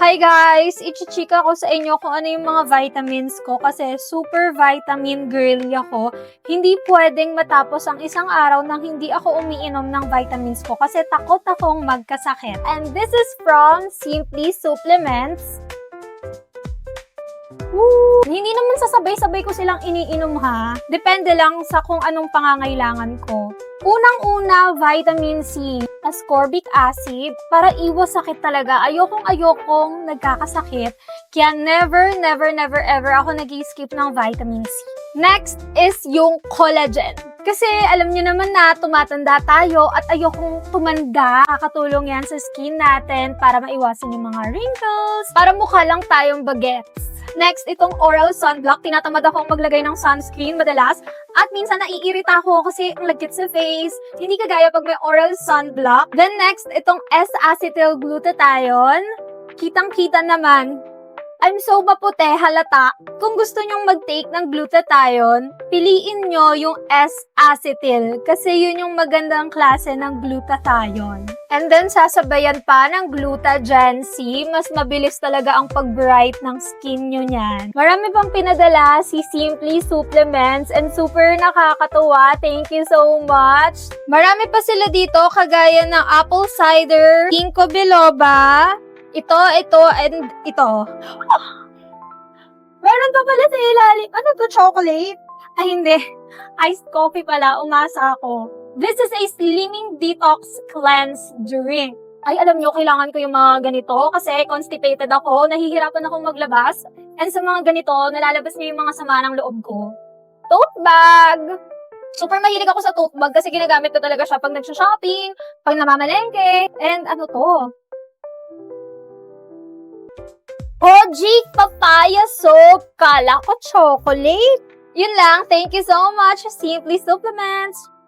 Hi guys! Ichichika ko sa inyo kung ano yung mga vitamins ko kasi super vitamin girly ako. Hindi pwedeng matapos ang isang araw nang hindi ako umiinom ng vitamins ko kasi takot akong magkasakit. And this is from Simply Supplements. Woo! Hindi naman sasabay-sabay ko silang iniinom ha. Depende lang sa kung anong pangangailangan ko. Unang-una, vitamin C, ascorbic acid, para iwas sakit talaga. Ayokong nagkakasakit. Kaya never ever ako nag-skip ng vitamin C. Next is yung collagen. Kasi alam niyo naman na tumatanda tayo at ayokong tumanda. Kakatulong yan sa skin natin para maiwasan yung mga wrinkles. Para mukha lang tayong bagets. Next, itong oral sunblock. Tinatamad akong maglagay ng sunscreen madalas. At minsan naiirita ako kasi ang lagkit sa face. Hindi kagaya pag may oral sunblock. Then next, itong S-acetylglutathione. Kitang-kita naman. I'm so maputi, halata. Kung gusto nyong mag-take ng glutathione, piliin nyo yung S-acetyl kasi yun yung magandang klase ng glutathione. And then, sasabayan pa ng Glutagen C. Mas mabilis talaga ang pag-bright ng skin nyo niyan. Marami pang pinadala si Simply Supplements and super nakakatuwa. Thank you so much. Marami pa sila dito kagaya ng apple cider, ginkgo biloba, ito, and ito. Meron pa pala sa ilalim. Ano to, chocolate? Ay, hindi. Iced coffee pala. Umasa ako. This is a slimming detox cleanse drink. Ay, alam nyo, kailangan ko yung mga ganito kasi constipated ako, nahihirapan akong maglabas. And sa mga ganito, nalalabas niyo yung mga sama ng loob ko. Tote bag! Super mahilig ako sa tote bag kasi ginagamit ko talaga siya pag nagsha-shopping, pag namamalengke, and ano to? Koji papaya soap! Kala ko chocolate! Yun lang, thank you so much, Simply Supplements!